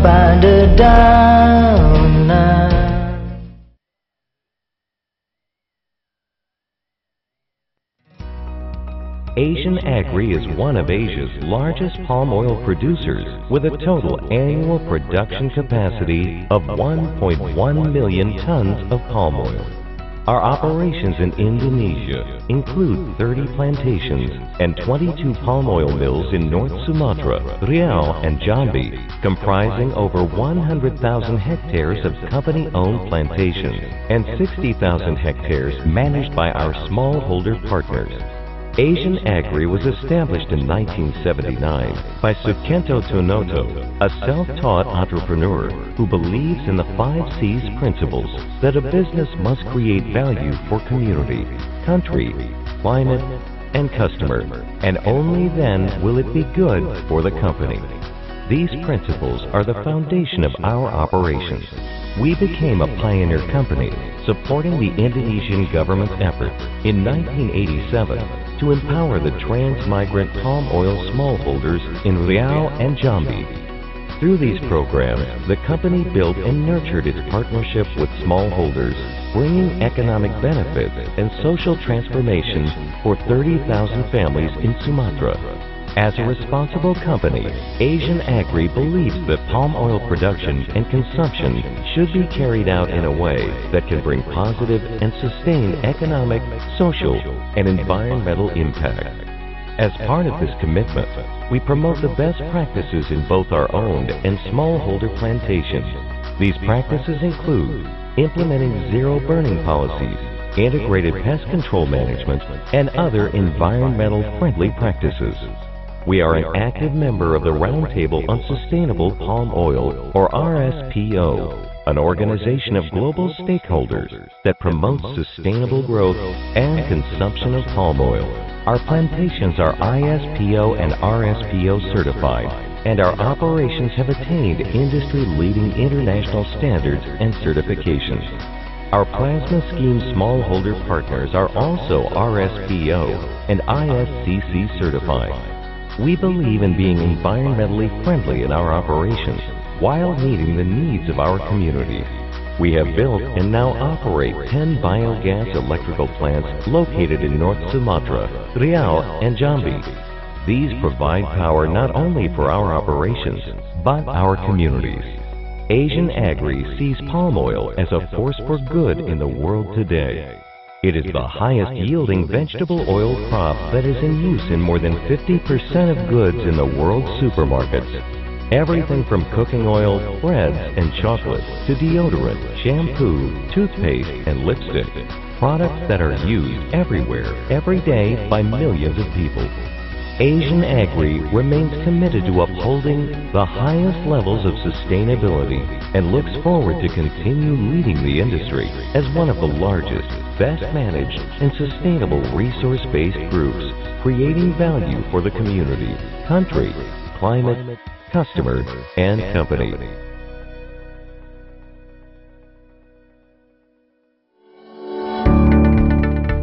tanpa dedaunan. Asian Agri is one of Asia's largest palm oil producers with a total annual production capacity of 1.1 million tons of palm oil. Our operations in Indonesia include 30 plantations and 22 palm oil mills in North Sumatra, Riau, and Jambi, comprising over 100,000 hectares of company-owned plantations and 60,000 hectares managed by our smallholder partners. Asian Agri was established in 1979 by Sukento Tunoto, a self-taught entrepreneur who believes in the 5 C's principles that a business must create value for community, country, climate, and customer, and only then will it be good for the company. These principles are the foundation of our operations. We became a pioneer company supporting the Indonesian government's efforts in 1987 to empower the transmigrant palm oil smallholders in Riau and Jambi. Through these programs, the company built and nurtured its partnership with smallholders, bringing economic benefits and social transformation for 30,000 families in Sumatra. As a responsible company, Asian Agri believes that palm oil production and consumption should be carried out in a way that can bring positive and sustained economic, social, and environmental impact. As part of this commitment, we promote the best practices in both our owned and smallholder plantations. These practices include implementing zero burning policies, integrated pest control management, and other environmental friendly practices. We are an active member of the Roundtable on Sustainable Palm Oil, or RSPO, an organization of global stakeholders that promotes sustainable growth and consumption of palm oil. Our plantations are ISPO and RSPO certified, and our operations have attained industry-leading international standards and certifications. Our plasma scheme smallholder partners are also RSPO and ISCC certified. We believe in being environmentally friendly in our operations while meeting the needs of our communities. We have built and now operate 10 biogas electrical plants located in North Sumatra, Riau, and Jambi. These provide power not only for our operations, but our communities. Asian Agri sees palm oil as a force for good in the world today. It is the highest yielding vegetable oil crop that is in use in more than 50% of goods in the world's supermarkets. Everything from cooking oil, breads, and chocolate to deodorant, shampoo, toothpaste, and lipstick. Products that are used everywhere, every day by millions of people. Asian Agri remains committed to upholding the highest levels of sustainability and looks forward to continue leading the industry as one of the largest, best managed, and sustainable resource-based groups, creating value for the community, country, climate, customer, and company.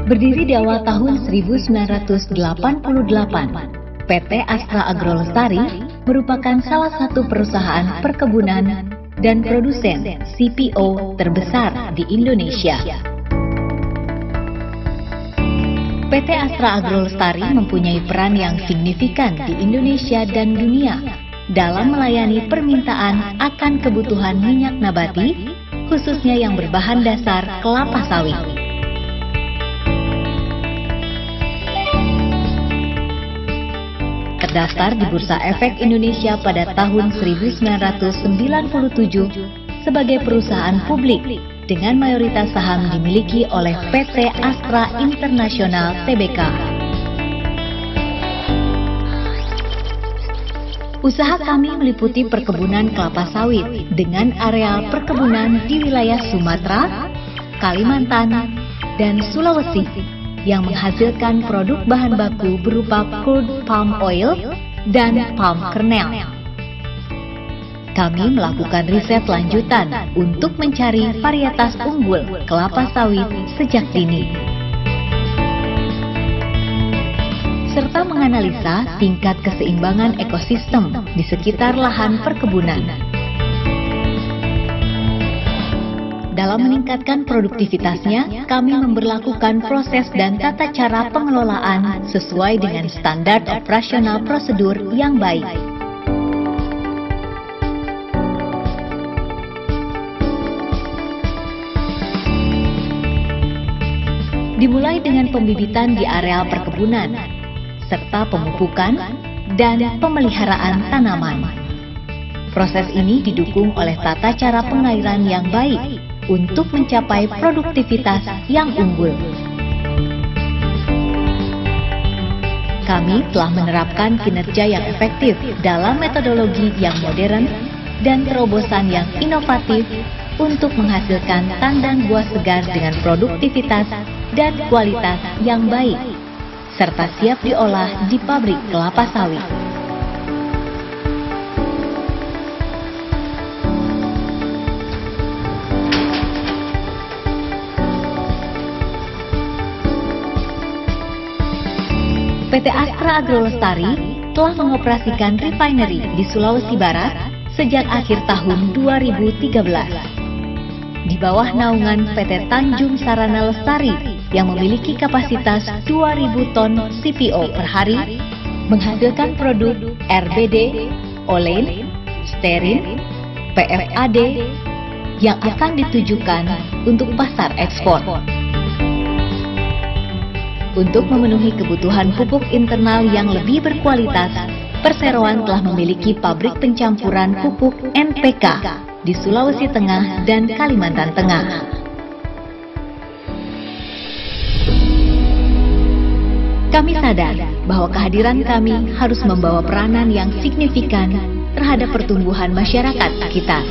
Berdiri di awal tahun 1988, PT Astra Agrolestari merupakan salah satu perusahaan perkebunan dan produsen CPO terbesar di Indonesia. PT Astra Agrolestari mempunyai peran yang signifikan di Indonesia dan dunia dalam melayani permintaan akan kebutuhan minyak nabati, khususnya yang berbahan dasar kelapa sawit. Terdaftar di Bursa Efek Indonesia pada tahun 1997 sebagai perusahaan publik dengan mayoritas saham dimiliki oleh PT Astra International Tbk. Usaha kami meliputi perkebunan kelapa sawit dengan areal perkebunan di wilayah Sumatera, Kalimantan, dan Sulawesi yang menghasilkan produk bahan baku berupa crude palm oil dan palm kernel. Kami melakukan riset lanjutan untuk mencari varietas unggul kelapa sawit sejak dini, serta menganalisa tingkat keseimbangan ekosistem di sekitar lahan perkebunan. Dalam meningkatkan produktivitasnya, kami memberlakukan proses dan tata cara pengelolaan sesuai dengan standar operasional prosedur yang baik. Dimulai dengan pembibitan di areal perkebunan, serta pemupukan dan pemeliharaan tanaman. Proses ini didukung oleh tata cara pengairan yang baik untuk mencapai produktivitas yang unggul. Kami telah menerapkan kinerja yang efektif dalam metodologi yang modern dan terobosan yang inovatif untuk menghasilkan tandan buah segar dengan produktivitas dan kualitas yang baik, serta siap diolah di pabrik kelapa sawit. PT Astra Agrolestari telah mengoperasikan refinery di Sulawesi Barat sejak akhir tahun 2013. Di bawah naungan PT Tanjung Sarana Lestari yang memiliki kapasitas 2.000 ton CPO per hari, menghasilkan produk RBD, Olein, Sterin, PFAD yang akan ditujukan untuk pasar ekspor. Untuk memenuhi kebutuhan pupuk internal yang lebih berkualitas, Perseroan telah memiliki pabrik pencampuran pupuk NPK di Sulawesi Tengah dan Kalimantan Tengah. Kami sadar bahwa kehadiran kami harus membawa peranan yang signifikan terhadap pertumbuhan masyarakat kita.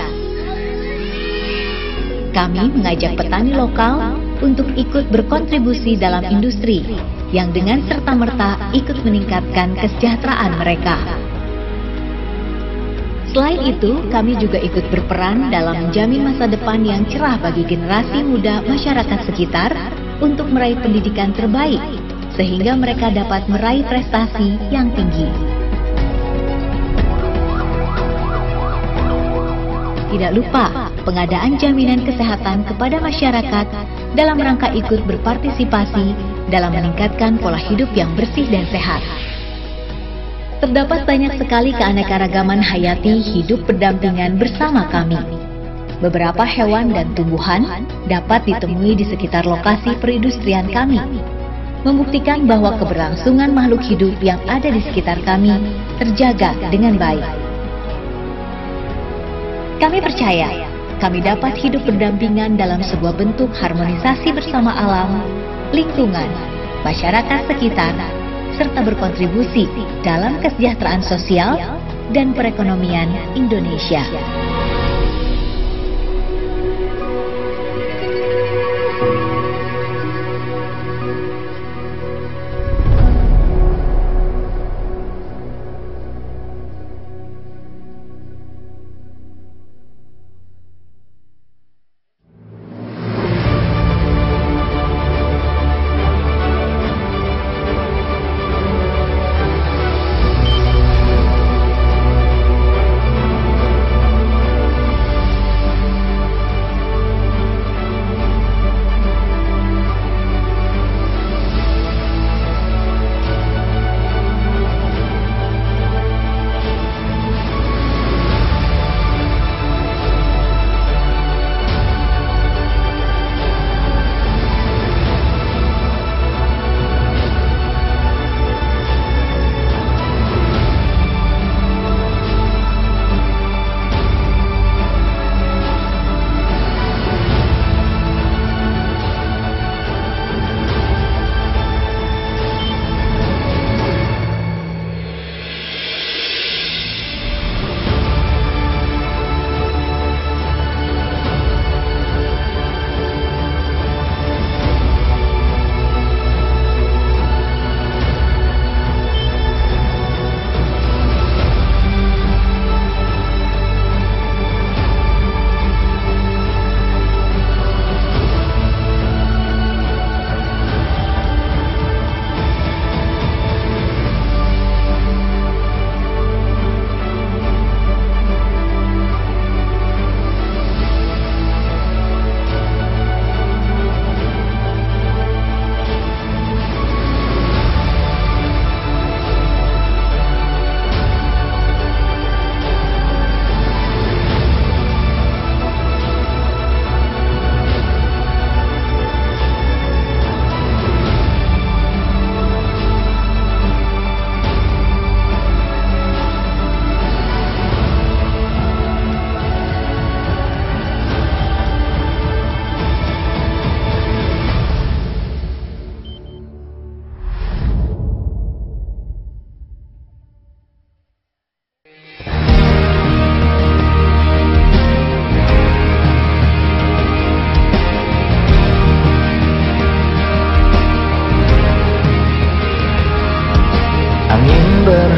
Kami mengajak petani lokal untuk ikut berkontribusi dalam industri yang dengan serta-merta ikut meningkatkan kesejahteraan mereka. Selain itu, kami juga ikut berperan dalam menjamin masa depan yang cerah bagi generasi muda masyarakat sekitar untuk meraih pendidikan terbaik, sehingga mereka dapat meraih prestasi yang tinggi. Tidak lupa, pengadaan jaminan kesehatan kepada masyarakat dalam rangka ikut berpartisipasi dalam meningkatkan pola hidup yang bersih dan sehat. Terdapat banyak sekali keanekaragaman hayati hidup berdampingan bersama kami. Beberapa hewan dan tumbuhan dapat ditemui di sekitar lokasi perindustrian kami, membuktikan bahwa keberlangsungan makhluk hidup yang ada di sekitar kami terjaga dengan baik. Kami percaya, kami dapat hidup berdampingan dalam sebuah bentuk harmonisasi bersama alam, lingkungan, masyarakat sekitar, serta berkontribusi dalam kesejahteraan sosial dan perekonomian Indonesia.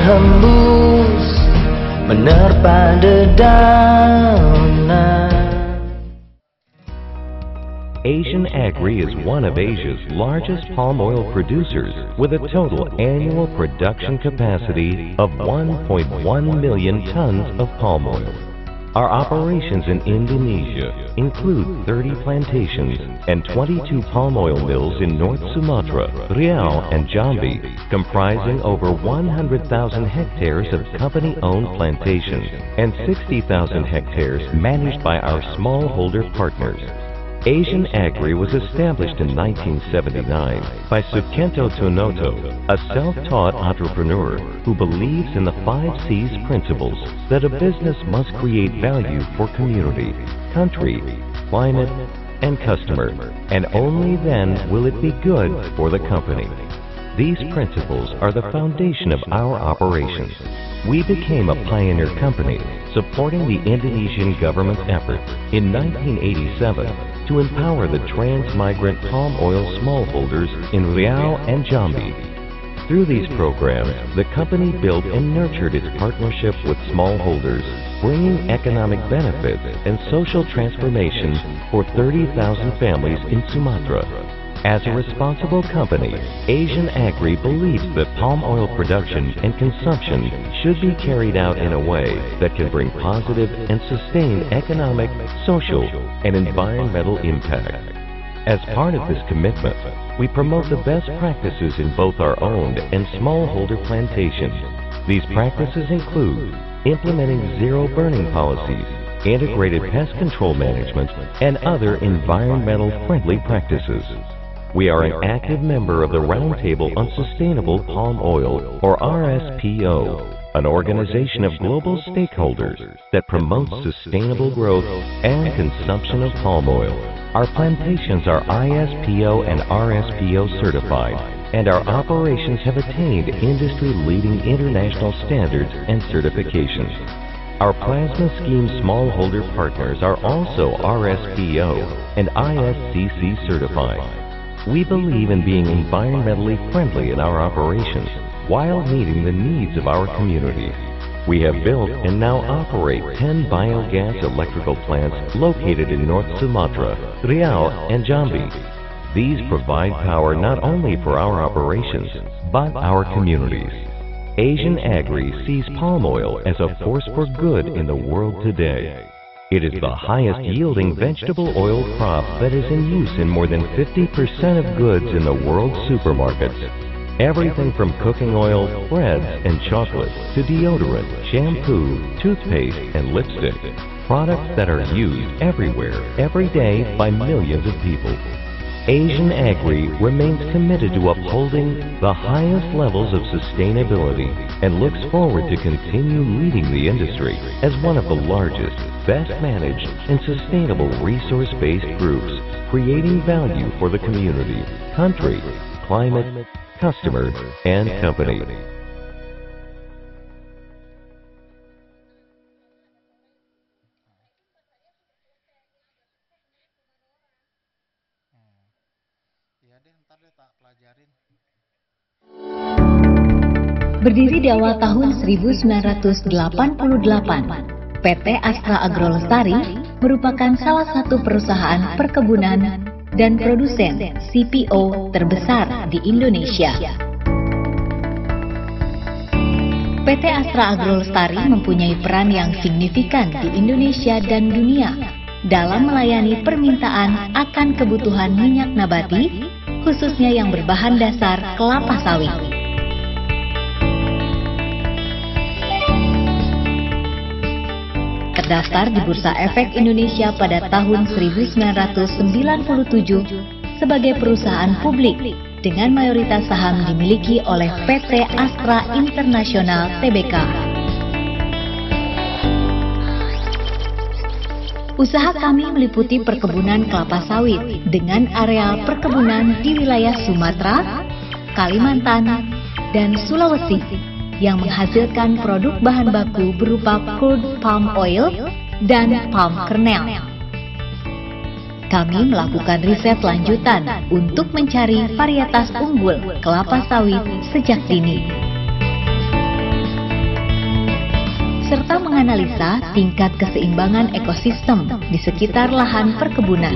berhembus menerpa dedaunan. Asian Agri is one of Asia's largest palm oil producers with a total annual production capacity of 1.1 million tons of palm oil. Our operations in Indonesia include 30 plantations and 22 palm oil mills in North Sumatra, Riau, and Jambi, comprising over 100,000 hectares of company-owned plantations and 60,000 hectares managed by our smallholder partners. Asian Agri was established in 1979 by Sukento Tunoto, a self-taught entrepreneur who believes in the 5 C's principles that a business must create value for community, country, climate, and customer, and only then will it be good for the company. These principles are the foundation of our operations. We became a pioneer company supporting the Indonesian government's efforts in 1987 to empower the transmigrant palm oil smallholders in Riau and Jambi. Through these programs, the company built and nurtured its partnership with smallholders, bringing economic benefits and social transformation for 30,000 families in Sumatra. As a responsible company, Asian Agri believes that palm oil production and consumption should be carried out in a way that can bring positive and sustained economic, social, and environmental impact. As part of this commitment, we promote the best practices in both our owned and smallholder plantations. These practices include implementing zero burning policies, integrated pest control management, and other environmental friendly practices. We are an active member of the Roundtable on Sustainable Palm Oil, or RSPO, an organization of global stakeholders that promotes sustainable growth and consumption of palm oil. Our plantations are ISPO and RSPO certified, and our operations have attained industry-leading international standards and certifications. Our plasma scheme smallholder partners are also RSPO and ISCC certified. We believe in being environmentally friendly in our operations while meeting the needs of our communities. We have built and now operate 10 biogas electrical plants located in North Sumatra, Riau, and Jambi. These provide power not only for our operations, but our communities. Asian Agri sees palm oil as a force for good in the world today. It is the highest yielding vegetable oil crop that is in use in more than 50% of goods in the world's supermarkets. Everything from cooking oil, breads, and chocolate to deodorant, shampoo, toothpaste, and lipstick. Products that are used everywhere, every day by millions of people. Asian Agri remains committed to upholding the highest levels of sustainability and looks forward to continue leading the industry as one of the largest, best managed, and sustainable resource-based groups, creating value for the community, country, climate, customer, and company. Berdiri di awal tahun 1988, PT Astra Agrolestari merupakan salah satu perusahaan perkebunan dan produsen CPO terbesar di Indonesia. PT Astra Agrolestari mempunyai peran yang signifikan di Indonesia dan dunia dalam melayani permintaan akan kebutuhan minyak nabati, khususnya yang berbahan dasar kelapa sawit. Terdaftar di Bursa Efek Indonesia pada tahun 1997 sebagai perusahaan publik dengan mayoritas saham dimiliki oleh PT Astra International Tbk. Usaha kami meliputi perkebunan kelapa sawit dengan areal perkebunan di wilayah Sumatera, Kalimantan, dan Sulawesi yang menghasilkan produk bahan baku berupa crude palm oil dan palm kernel. Kami melakukan riset lanjutan untuk mencari varietas unggul kelapa sawit sejak dini. menganalisa tingkat keseimbangan ekosistem di sekitar lahan perkebunan.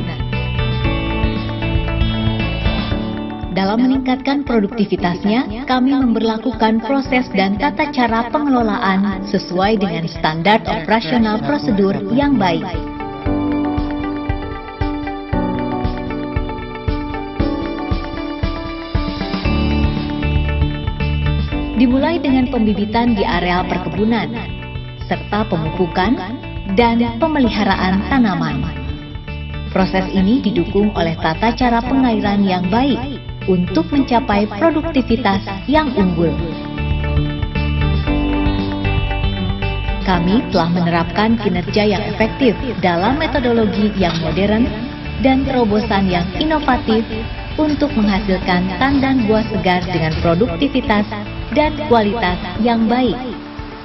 Dalam meningkatkan produktivitasnya, kami memberlakukan proses dan tata cara pengelolaan sesuai dengan standar operasional prosedur yang baik. Dimulai dengan pembibitan di areal perkebunan, serta pemupukan dan pemeliharaan tanaman. Proses ini didukung oleh tata cara pengairan yang baik untuk mencapai produktivitas yang unggul. Kami telah menerapkan kinerja yang efektif dalam metodologi yang modern dan terobosan yang inovatif untuk menghasilkan tandan buah segar dengan produktivitas dan kualitas yang baik,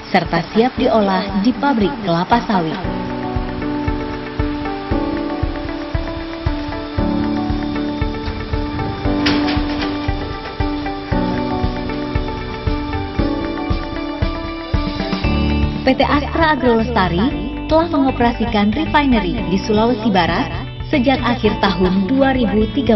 serta siap diolah di pabrik kelapa sawit. PT Astra Agro Lestari telah mengoperasikan refinery di Sulawesi Barat sejak akhir tahun 2013.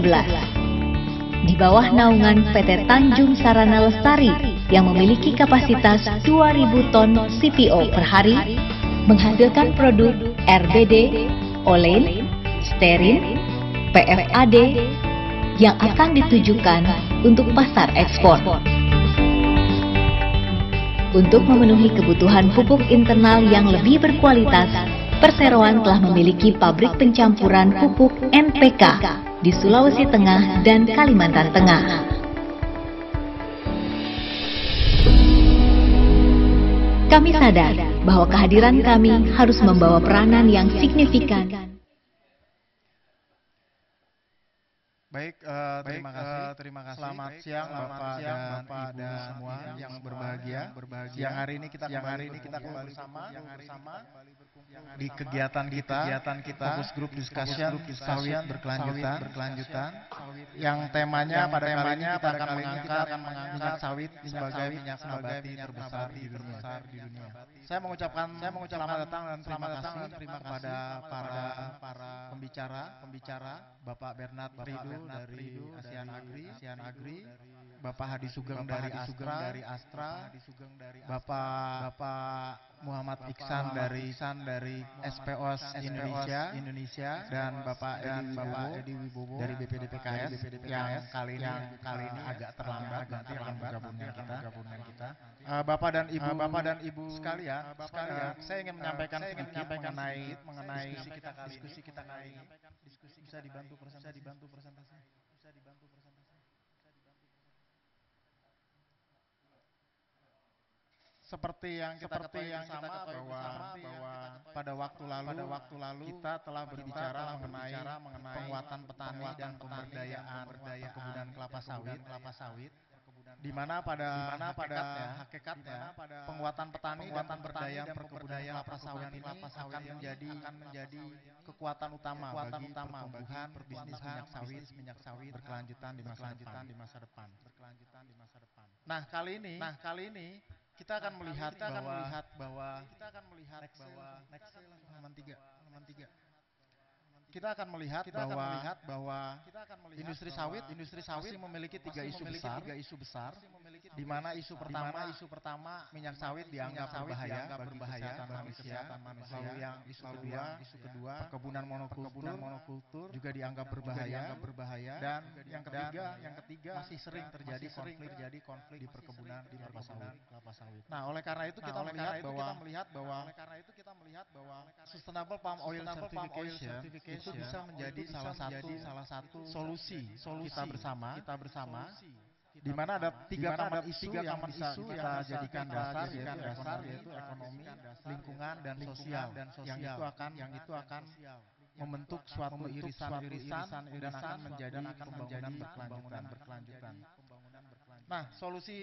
Di bawah naungan PT Tanjung Sarana Lestari yang memiliki kapasitas 2.000 ton CPO per hari, menghasilkan produk RBD, Olen, Sterin, PFAD yang akan ditujukan untuk pasar ekspor. Untuk memenuhi kebutuhan pupuk internal yang lebih berkualitas, Perseroan telah memiliki pabrik pencampuran pupuk NPK di Sulawesi Tengah dan Kalimantan Tengah. Kami sadar bahwa kehadiran kami harus membawa peranan yang signifikan. Baik, terima kasih. Selamat siang Bapak dan Ibu semua yang berbahagia. Siang hari ini kita kembali bersama di kegiatan kita fokus group discussion sawit berkelanjutan. Yang temanya pada kali ini kita akan mengangkat minyak sawit sebagai minyak nabati terbesar di dunia. Saya mengucapkan selamat datang dan terima kasih kepada para pembicara Bapak Bernard Ridu dari ASEAN Agri, Bapak Hadi Sugeng dari Astra, Bapak Muhammad Iksan dari SPOS Indonesia dan Bapak Edi Wibowo dari BPDPKS yang kali ini agak terlambat nanti akan bergabung dengan kita. Bapak dan Ibu sekalian, saya ingin menyampaikan sedikit mengenai diskusi kita kali ini. Bisa dibantu presentasi. Seperti yang kita ketahui bahwa pada waktu lalu kita telah berbicara mengenai penguatan petani dan pemberdayaan perkebunan kelapa sawit. Di mana pada hakikatnya penguatan petani dan pemberdayaan perkebunan kelapa sawit ini akan menjadi kekuatan utama bagi pertumbuhan berbisnis minyak sawit berkelanjutan di masa depan. Nah, kali ini kita akan melihat bahwa industri sawit masih memiliki tiga isu besar, di mana isu pertama minyak sawit dianggap berbahaya bagi kesehatan manusia. Lalu yang isu kedua perkebunan monokultur juga dianggap berbahaya, dan yang ketiga masih sering terjadi konflik di perkebunan kelapa sawit. Nah, oleh karena itu kita melihat bahwa Sustainable Palm Oil Certification itu bisa menjadi salah satu solusi kita bersama di mana ada tiga kamar isu yang bisa kita jadikan dasar, yaitu ekonomi, lingkungan dan sosial, yang itu akan membentuk suatu irisan dan akan menjadi pembangunan berkelanjutan. Nah, solusi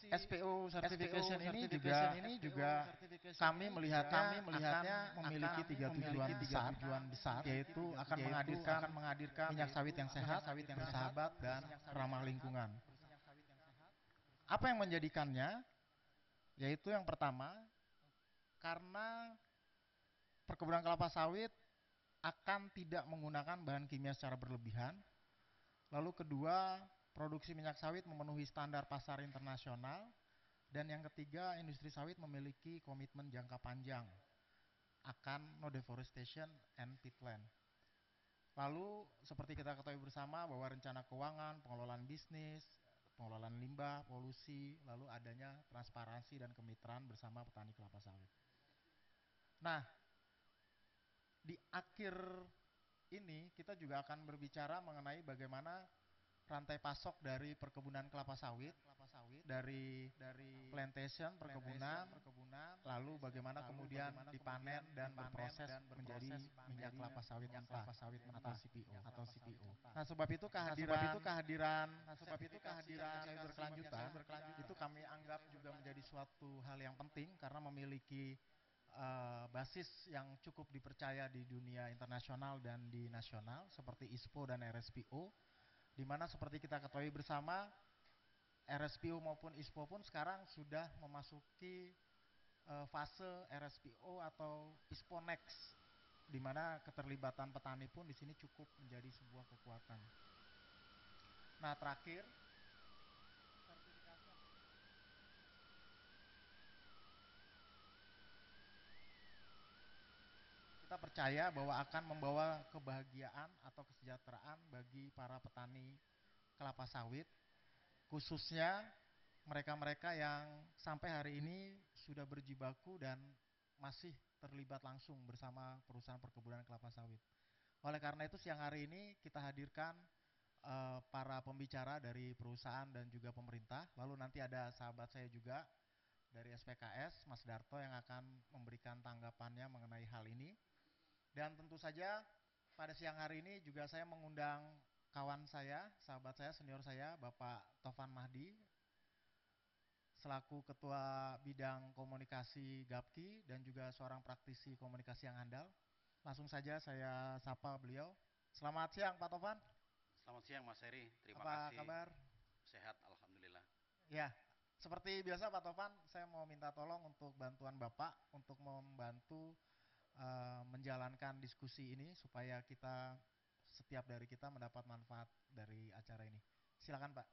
SPO certification ini juga kami melihatnya memiliki tiga tujuan besar, yaitu akan menghadirkan minyak sawit yang sehat, bersahabat, dan ramah lingkungan. Apa yang menjadikannya? Yaitu yang pertama, karena perkebunan kelapa sawit akan tidak menggunakan bahan kimia secara berlebihan. Lalu kedua, produksi minyak sawit memenuhi standar pasar internasional. Dan yang ketiga, industri sawit memiliki komitmen jangka panjang akan no deforestation and peatland. Lalu seperti kita ketahui bersama bahwa rencana keuangan, pengelolaan bisnis, pengelolaan limbah, polusi, lalu adanya transparansi dan kemitraan bersama petani kelapa sawit. Nah, di akhir ini kita juga akan berbicara mengenai bagaimana rantai pasok dari perkebunan kelapa sawit dari plantation perkebunan lalu bagaimana kemudian dipanen dan berproses menjadi minyak kelapa sawit mentah atau CPO. Nah, sebab itu kehadiran saya berkelanjutan itu kami anggap juga menjadi suatu hal yang penting karena memiliki basis yang cukup dipercaya di dunia internasional dan di nasional seperti ISPO dan RSPO, di mana seperti kita ketahui bersama RSPO maupun ISPO pun sekarang sudah memasuki fase RSPO atau ISPO Next, di mana keterlibatan petani pun di sini cukup menjadi sebuah kekuatan. Nah, terakhir kita percaya bahwa akan membawa kebahagiaan atau kesejahteraan bagi para petani kelapa sawit, khususnya mereka-mereka yang sampai hari ini sudah berjibaku dan masih terlibat langsung bersama perusahaan perkebunan kelapa sawit. Oleh karena itu siang hari ini kita hadirkan para pembicara dari perusahaan dan juga pemerintah. Lalu nanti ada sahabat saya juga dari SPKS, Mas Darto, yang akan memberikan tanggapannya mengenai hal ini. Dan tentu saja pada siang hari ini juga saya mengundang kawan saya, sahabat saya, senior saya, Bapak Tovan Mahdi, selaku Ketua Bidang Komunikasi GAPKI dan juga seorang praktisi komunikasi yang handal. Langsung saja saya sapa beliau. Selamat siang Pak Tovan. Selamat siang Mas Heri, terima kasih. kasih. Apa kabar? Sehat, alhamdulillah. Ya, seperti biasa Pak Tovan, saya mau minta tolong untuk bantuan Bapak untuk membantu menjalankan diskusi ini supaya setiap dari kita mendapat manfaat dari acara ini. Silakan Pak.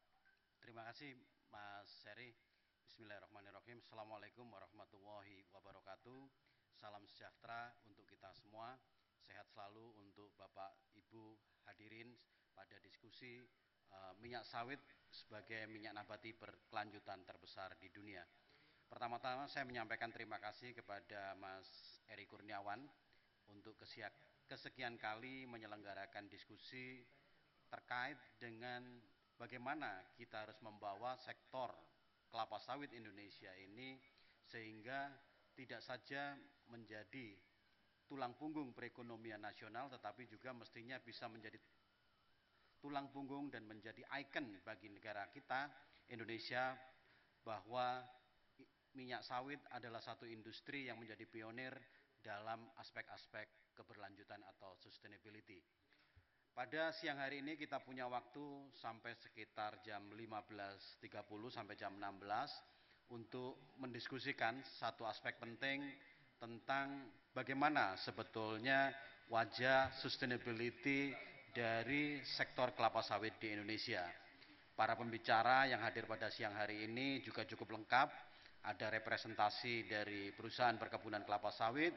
Terima kasih Mas Heri. Bismillahirrahmanirrahim. Assalamualaikum warahmatullahi wabarakatuh. Salam sejahtera untuk kita semua. Sehat selalu untuk Bapak Ibu hadirin pada diskusi minyak sawit sebagai minyak nabati berkelanjutan terbesar di dunia. Pertama-tama saya menyampaikan terima kasih kepada Mas Eri Kurniawan untuk kesekian kali menyelenggarakan diskusi terkait dengan bagaimana kita harus membawa sektor kelapa sawit Indonesia ini sehingga tidak saja menjadi tulang punggung perekonomian nasional, tetapi juga mestinya bisa menjadi tulang punggung dan menjadi ikon bagi negara kita Indonesia, bahwa minyak sawit adalah satu industri yang menjadi pionir dalam aspek-aspek keberlanjutan atau sustainability. Pada siang hari ini kita punya waktu sampai sekitar jam 15.30 sampai jam 16 untuk mendiskusikan satu aspek penting tentang bagaimana sebetulnya wajah sustainability dari sektor kelapa sawit di Indonesia. Para pembicara yang hadir pada siang hari ini juga cukup lengkap. Ada representasi dari perusahaan perkebunan kelapa sawit,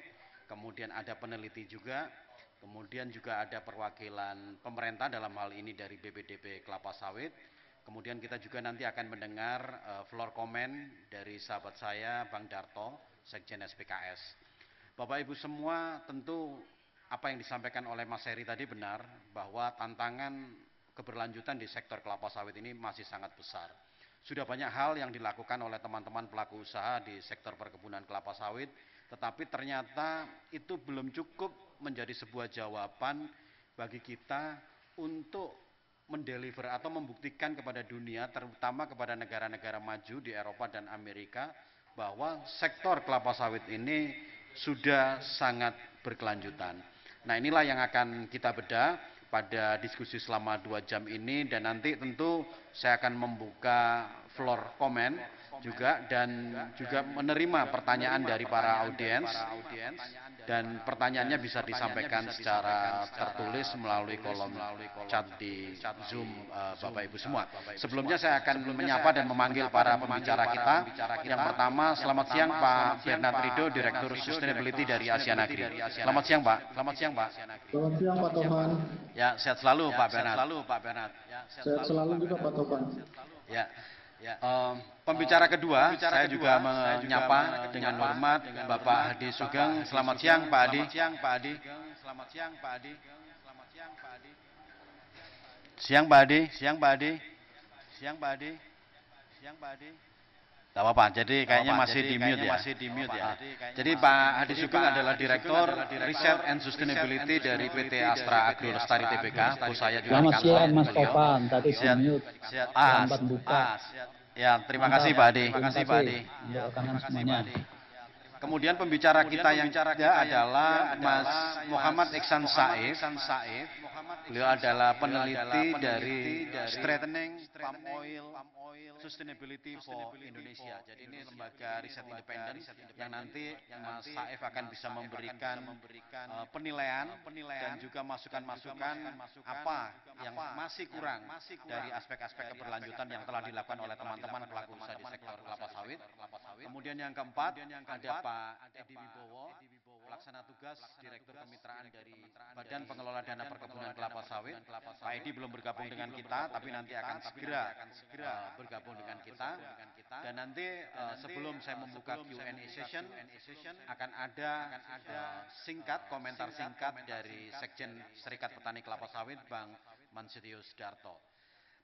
kemudian ada peneliti juga, kemudian juga ada perwakilan pemerintah dalam hal ini dari BPDB kelapa sawit. Kemudian kita juga nanti akan mendengar floor comment dari sahabat saya Bang Darto, Sekjen SPKS. Bapak Ibu semua, tentu apa yang disampaikan oleh Mas Heri tadi benar, bahwa tantangan keberlanjutan di sektor kelapa sawit ini masih sangat besar. Sudah banyak hal yang dilakukan oleh teman-teman pelaku usaha di sektor perkebunan kelapa sawit, tetapi ternyata itu belum cukup menjadi sebuah jawaban bagi kita untuk mendeliver atau membuktikan kepada dunia, terutama kepada negara-negara maju di Eropa dan Amerika, bahwa sektor kelapa sawit ini sudah sangat berkelanjutan. Nah, inilah yang akan kita bedah pada diskusi selama 2 jam ini, dan nanti tentu saya akan membuka floor comment juga dan juga menerima pertanyaan dari para audiens, dan pertanyaannya bisa disampaikan secara tertulis melalui kolom chat di Zoom Bapak Ibu semua. Sebelumnya saya akan menyapa dan memanggil para pembicara kita. Yang pertama, selamat siang Pak Bernard Rido, Direktur Sustainability dari Asian Agri. Selamat siang Pak. Selamat siang Pak. Selamat siang Pak Tovan. Ya, sehat selalu Pak Bernard. Sehat selalu juga Pak Tovan. Ya. Pembicara kedua, saya juga menyapa dengan hormat Bapak Hadi Sugeng. Selamat siang Pak Hadi. Siang Pak Hadi. Tidak apa-apa, jadi kayaknya masih di mute ya. Jadi Pak Hadi Sugeng adalah Direktur Research and Sustainability dari PT Astra Agro Lestari Tbk. Saya juga Selamat siang Mas Tovan, tadi di mute. Selamat buka. Ya, terima kasih Pak Hadi. Untuk rekan semuanya. Kemudian pembicara kita yang adalah Mas Muhammad Iksan Saif. Beliau adalah peneliti dari Strengthening Palm Oil Sustainability for Indonesia. Jadi ini lembaga riset independen yang nanti Mas Saif akan bisa memberikan penilaian dan juga masukan-masukan apa yang masih kurang dari aspek-aspek keberlanjutan yang telah dilakukan oleh teman-teman pelaku usaha di sektor kelapa sawit. Kemudian yang keempat ada Pak Edi Wibowo, pelaksana tugas Direktur Kemitraan dari Badan Pengelola Dana Perkebunan Kelapa Sawit. Pak Edi belum bergabung dengan kita, tapi nanti akan segera bergabung dengan kita. Dan nanti sebelum saya membuka Q&A session, akan ada komentar singkat dari Sekjen Serikat Petani Kelapa Sawit, Bang Mansyurius Darto.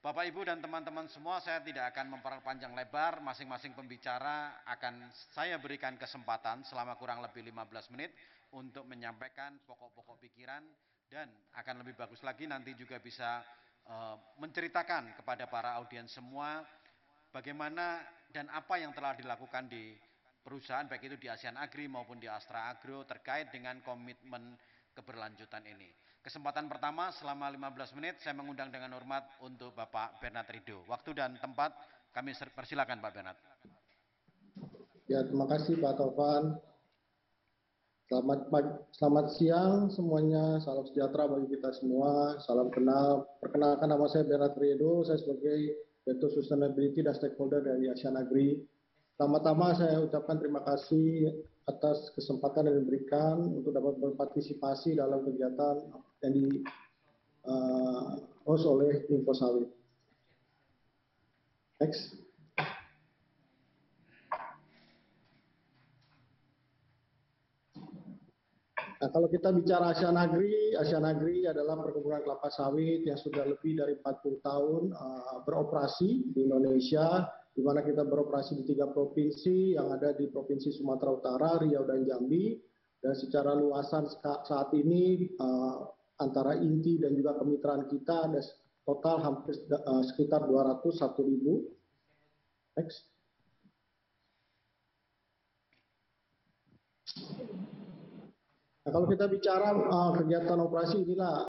Bapak, Ibu, dan teman-teman semua, saya tidak akan memperpanjang lebar. Masing-masing pembicara akan saya berikan kesempatan selama kurang lebih 15 menit untuk menyampaikan pokok-pokok pikiran, dan akan lebih bagus lagi nanti juga bisa menceritakan kepada para audiens semua bagaimana dan apa yang telah dilakukan di perusahaan, baik itu di Asian Agri maupun di Astra Agro, terkait dengan komitmen keberlanjutan ini. Kesempatan pertama selama 15 menit saya mengundang dengan hormat untuk Bapak Bernard Rido. Waktu dan tempat kami persilakan Pak Bernard. Ya, terima kasih Pak Tovan. Selamat siang semuanya. Salam sejahtera bagi kita semua. Salam kenal. Perkenalkan, nama saya Bernard Rido. Saya sebagai Direktur Sustainability dan Stakeholder dari Asian Agri. Pertama-tama saya ucapkan terima kasih atas kesempatan yang diberikan untuk dapat berpartisipasi dalam kegiatan yang di-host oleh Info Sawit. Next. Nah, kalau kita bicara Asian Agri adalah perkebunan kelapa sawit yang sudah lebih dari 40 tahun beroperasi di Indonesia, di mana kita beroperasi di 3 provinsi yang ada di Provinsi Sumatera Utara, Riau, dan Jambi. Dan secara luasan saat ini antara inti dan juga kemitraan kita ada total hampir sekitar 201.000. Next. Nah, kalau kita bicara kegiatan operasi, inilah